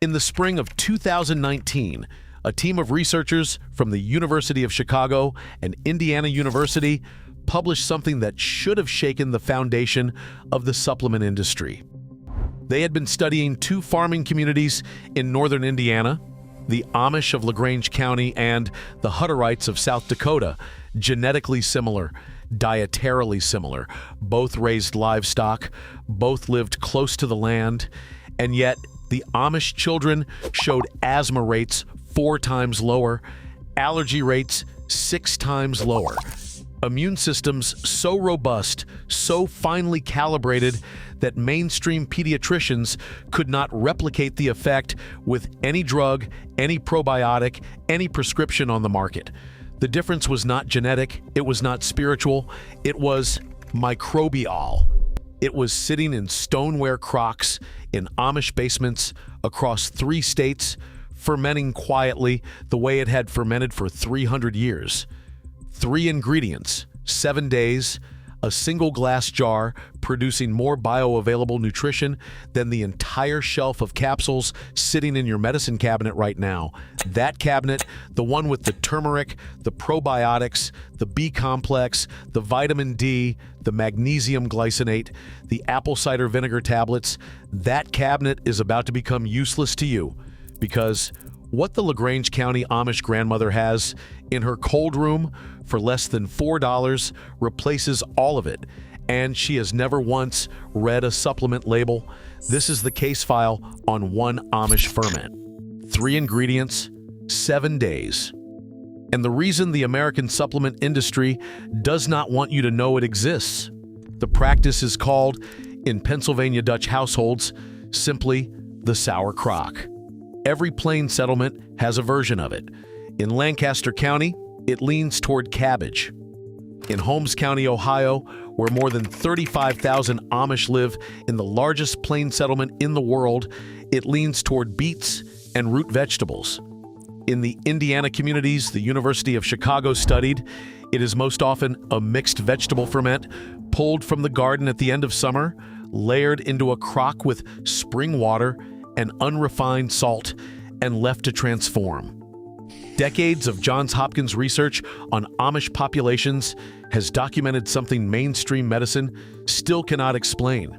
In the spring of 2019, a team of researchers from the University of Chicago and Indiana University published something that should have shaken the foundation of the supplement industry. They had been studying two farming communities in northern Indiana, the Amish of LaGrange County and the Hutterites of South Dakota, genetically similar, dietarily similar. Both raised livestock, both lived close to the land, and yet the Amish children showed asthma rates 4 times lower, allergy rates 6 times lower. Immune systems so robust, so finely calibrated that mainstream pediatricians could not replicate the effect with any drug, any probiotic, any prescription on the market. The difference was not genetic, it was not spiritual, it was microbial. It was sitting in stoneware crocks in Amish basements across 3 states, fermenting quietly the way it had fermented for 300 years. 3 ingredients, 7 days, a single glass jar producing more bioavailable nutrition than the entire shelf of capsules sitting in your medicine cabinet right now. That cabinet, the one with the turmeric, the probiotics, the B complex, the vitamin D, the magnesium glycinate, the apple cider vinegar tablets, that cabinet is about to become useless to you because what the LaGrange County Amish grandmother has in her cold room for less than $4 replaces all of it, and she has never once read a supplement label. This is the case file on one Amish ferment. 3 ingredients, 7 days. And the reason the American supplement industry does not want you to know it exists. The practice is called, in Pennsylvania Dutch households, simply the sour crock. Every plain settlement has a version of it. In Lancaster County, it leans toward cabbage. In Holmes County, Ohio, where more than 35,000 Amish live in the largest plain settlement in the world, it leans toward beets and root vegetables. In the Indiana communities the University of Chicago studied, it is most often a mixed vegetable ferment pulled from the garden at the end of summer, layered into a crock with spring water and unrefined salt, and left to transform. Decades of Johns Hopkins research on Amish populations has documented something mainstream medicine still cannot explain.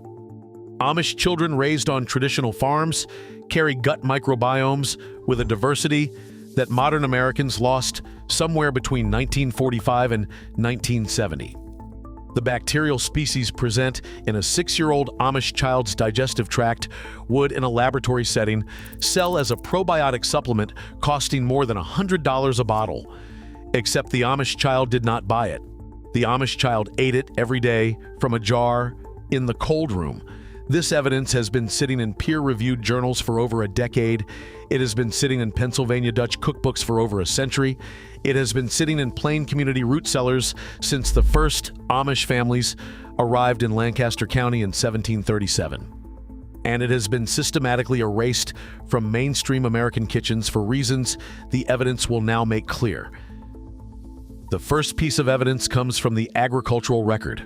Amish children raised on traditional farms carry gut microbiomes with a diversity that modern Americans lost somewhere between 1945 and 1970. The bacterial species present in a 6-year-old Amish child's digestive tract would, in a laboratory setting, sell as a probiotic supplement costing more than $100 a bottle. Except the Amish child did not buy it. The Amish child ate it every day from a jar in the cold room. This evidence has been sitting in peer-reviewed journals for over a decade. It has been sitting in Pennsylvania Dutch cookbooks for over a century. It has been sitting in plain community root cellars since the first Amish families arrived in Lancaster County in 1737. And it has been systematically erased from mainstream American kitchens for reasons the evidence will now make clear. The first piece of evidence comes from the agricultural record.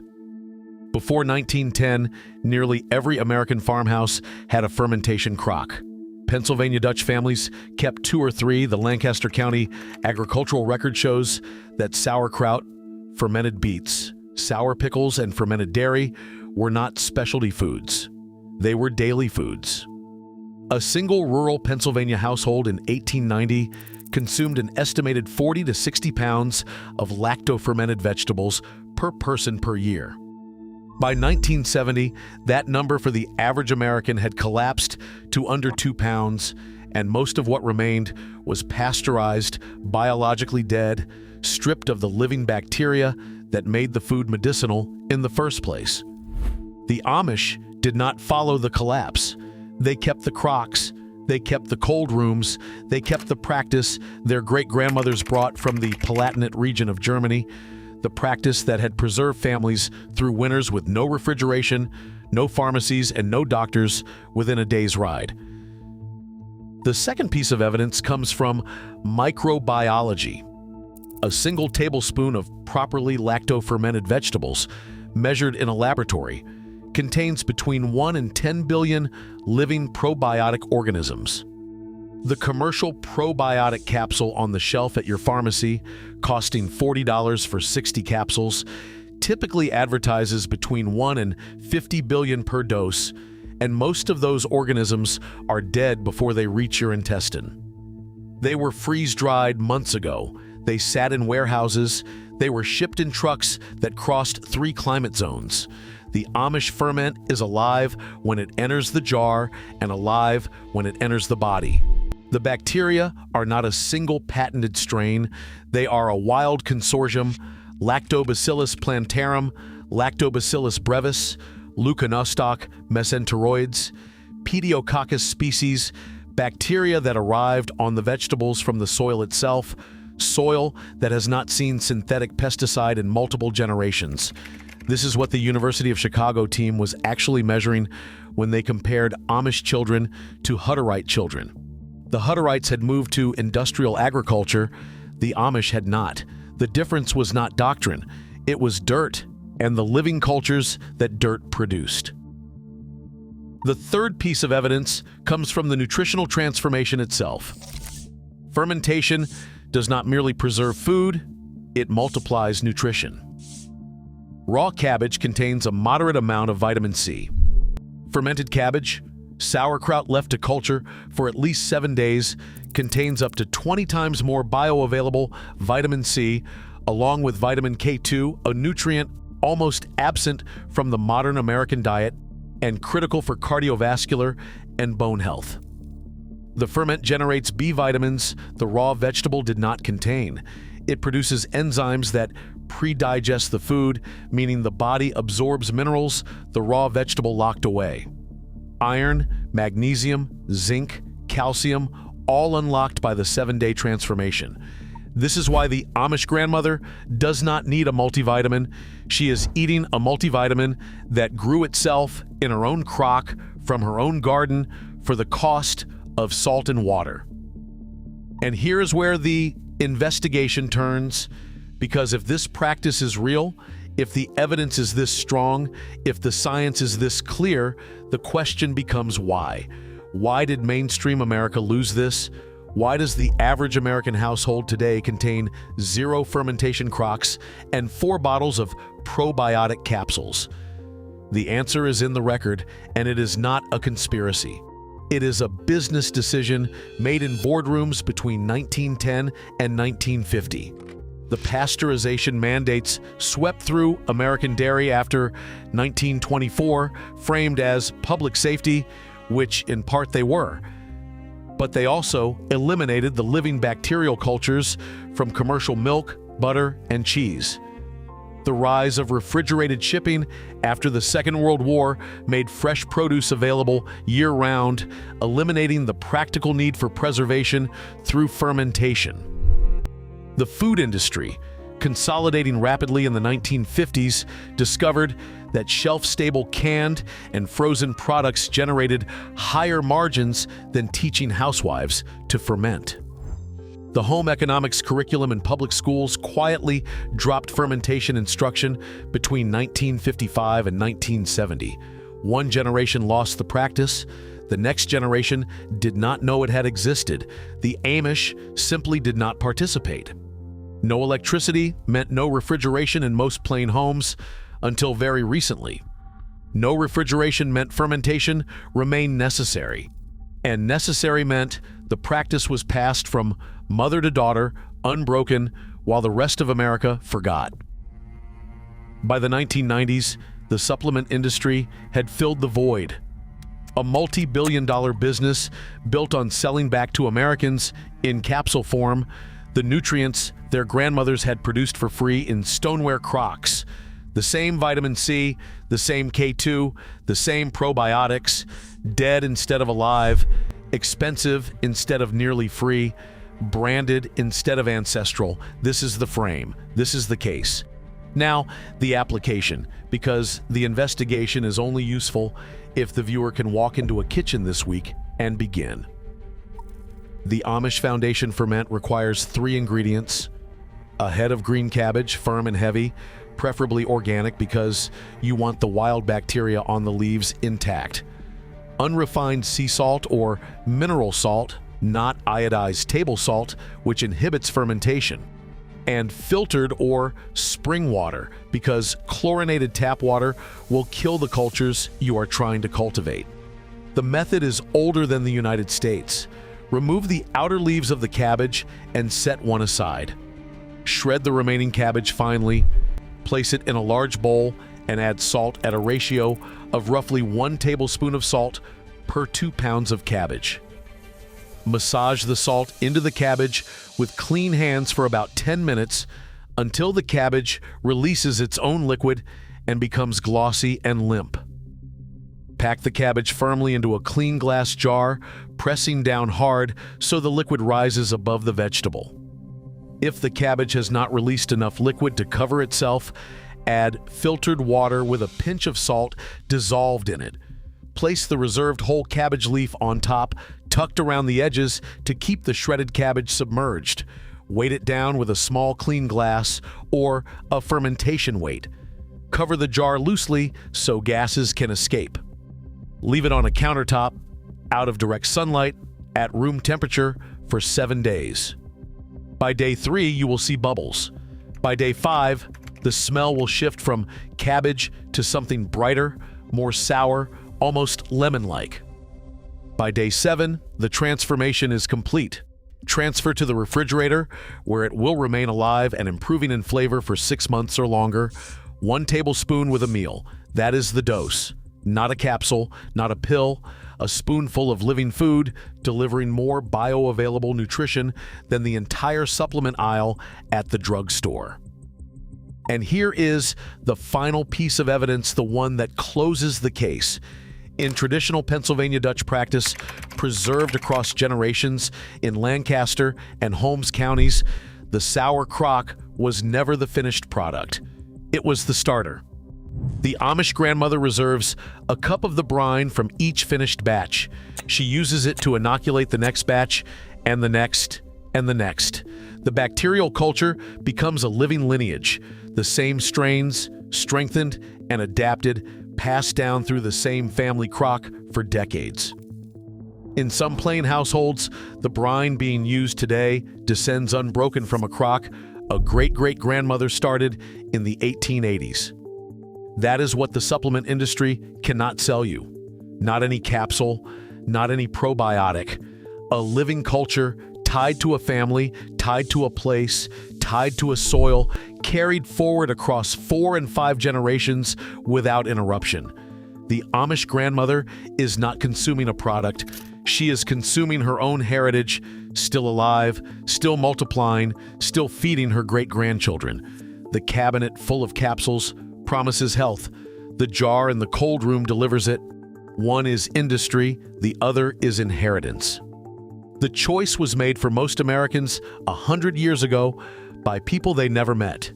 Before 1910, nearly every American farmhouse had a fermentation crock. Pennsylvania Dutch families kept 2 or 3. The Lancaster County agricultural record shows that sauerkraut, fermented beets, sour pickles, and fermented dairy were not specialty foods. They were daily foods. A single rural Pennsylvania household in 1890 consumed an estimated 40 to 60 pounds of lacto-fermented vegetables per person per year. By 1970, that number for the average American had collapsed to under 2 pounds, and most of what remained was pasteurized, biologically dead, stripped of the living bacteria that made the food medicinal in the first place. The Amish did not follow the collapse. They kept the crocks, they kept the cold rooms, they kept the practice their great-grandmothers brought from the Palatinate region of Germany, the practice that had preserved families through winters with no refrigeration, no pharmacies, and no doctors within a day's ride. The second piece of evidence comes from microbiology. A single tablespoon of properly lacto-fermented vegetables, measured in a laboratory, contains between 1 and 10 billion living probiotic organisms. The commercial probiotic capsule on the shelf at your pharmacy, costing $40 for 60 capsules, typically advertises between 1 and 50 billion per dose, and most of those organisms are dead before they reach your intestine. They were freeze-dried months ago. They sat in warehouses. They were shipped in trucks that crossed 3 climate zones. The Amish ferment is alive when it enters the jar and alive when it enters the body. The bacteria are not a single patented strain. They are a wild consortium: Lactobacillus plantarum, Lactobacillus brevis, Leuconostoc mesenteroides, Pediococcus species, bacteria that arrived on the vegetables from the soil itself, soil that has not seen synthetic pesticide in multiple generations. This is what the University of Chicago team was actually measuring when they compared Amish children to Hutterite children. The Hutterites had moved to industrial agriculture. The Amish had not. The difference was not doctrine. It was dirt and the living cultures that dirt produced. The third piece of evidence comes from the nutritional transformation itself. Fermentation does not merely preserve food, it multiplies nutrition. Raw cabbage contains a moderate amount of vitamin C. Fermented cabbage, sauerkraut left to culture for at least 7 days, contains up to 20 times more bioavailable vitamin C, along with vitamin K2, a nutrient almost absent from the modern American diet and critical for cardiovascular and bone health. The ferment generates B vitamins the raw vegetable did not contain. It produces enzymes that pre-digest the food, meaning the body absorbs minerals the raw vegetable locked away. Iron, magnesium, zinc, calcium, all unlocked by the 7-day transformation. This is why the Amish grandmother does not need a multivitamin. She is eating a multivitamin that grew itself in her own crock from her own garden for the cost of salt and water. And here's where the investigation turns, because if this practice is real, if the evidence is this strong, if the science is this clear, the question becomes why. Why did mainstream America lose this? Why does the average American household today contain 0 fermentation crocks and 4 bottles of probiotic capsules? The answer is in the record, and it is not a conspiracy. It is a business decision made in boardrooms between 1910 and 1950. The pasteurization mandates swept through American dairy after 1924, framed as public safety, which in part they were. But they also eliminated the living bacterial cultures from commercial milk, butter, and cheese. The rise of refrigerated shipping after the Second World War made fresh produce available year-round, eliminating the practical need for preservation through fermentation. The food industry, consolidating rapidly in the 1950s, discovered that shelf-stable canned and frozen products generated higher margins than teaching housewives to ferment. The home economics curriculum in public schools quietly dropped fermentation instruction between 1955 and 1970. One generation lost the practice. The next generation did not know it had existed. The Amish simply did not participate. No electricity meant no refrigeration in most plain homes until very recently. No refrigeration meant fermentation remained necessary. And necessary meant the practice was passed from mother to daughter, unbroken, while the rest of America forgot. By the 1990s, the supplement industry had filled the void. A multi-billion-dollar business built on selling back to Americans, in capsule form, the nutrients their grandmothers had produced for free in stoneware crocks. The same vitamin C, the same K2, the same probiotics, dead instead of alive, expensive instead of nearly free, branded instead of ancestral. This is the frame. This is the case. Now, the application, because the investigation is only useful if the viewer can walk into a kitchen this week and begin. The Amish Foundation ferment requires 3 ingredients: a head of green cabbage, firm and heavy, preferably organic because you want the wild bacteria on the leaves intact; unrefined sea salt or mineral salt, not iodized table salt, which inhibits fermentation, and filtered or spring water, because chlorinated tap water will kill the cultures you are trying to cultivate. The method is older than the United States. Remove the outer leaves of the cabbage and set one aside. Shred the remaining cabbage finely, place it in a large bowl, and add salt at a ratio of roughly 1 tablespoon of salt per 2 pounds of cabbage. Massage the salt into the cabbage with clean hands for about 10 minutes until the cabbage releases its own liquid and becomes glossy and limp. Pack the cabbage firmly into a clean glass jar, pressing down hard so the liquid rises above the vegetable. If the cabbage has not released enough liquid to cover itself, add filtered water with a pinch of salt dissolved in it. Place the reserved whole cabbage leaf on top, tucked around the edges to keep the shredded cabbage submerged. Weight it down with a small clean glass or a fermentation weight. Cover the jar loosely so gases can escape. Leave it on a countertop, out of direct sunlight, at room temperature for 7 days. By day 3, you will see bubbles. By day 5, the smell will shift from cabbage to something brighter, more sour, almost lemon-like. By day 7, the transformation is complete. Transfer to the refrigerator, where it will remain alive and improving in flavor for 6 months or longer. 1 tablespoon with a meal. That is the dose. Not a capsule, not a pill, a spoonful of living food, delivering more bioavailable nutrition than the entire supplement aisle at the drugstore. And here is the final piece of evidence, the one that closes the case. In traditional Pennsylvania Dutch practice, preserved across generations in Lancaster and Holmes counties, the sour crock was never the finished product. It was the starter. The Amish grandmother reserves a cup of the brine from each finished batch. She uses it to inoculate the next batch, and the next, and the next. The bacterial culture becomes a living lineage. The same strains, strengthened and adapted, passed down through the same family crock for decades. In some plain households, the brine being used today descends unbroken from a crock a great-great-grandmother started in the 1880s. That is what the supplement industry cannot sell you. Not any capsule, not any probiotic. A living culture tied to a family, tied to a place, tied to a soil, carried forward across 4 and 5 generations without interruption. The Amish grandmother is not consuming a product. She is consuming her own heritage, still alive, still multiplying, still feeding her great-grandchildren. The cabinet full of capsules promises health. The jar in the cold room delivers it. One is industry, the other is inheritance. The choice was made for most Americans 100 years ago by people they never met.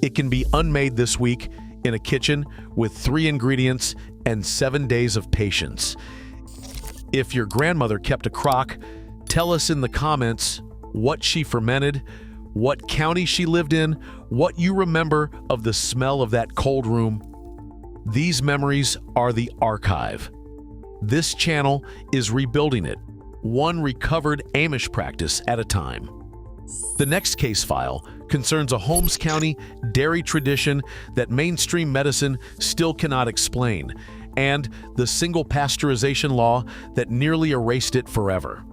It can be unmade this week in a kitchen with 3 ingredients and 7 days of patience. If your grandmother kept a crock, tell us in the comments what she fermented, what county she lived in, what you remember of the smell of that cold room. These memories are the archive. This channel is rebuilding it, one recovered Amish practice at a time. The next case file concerns a Holmes County dairy tradition that mainstream medicine still cannot explain, and the single pasteurization law that nearly erased it forever.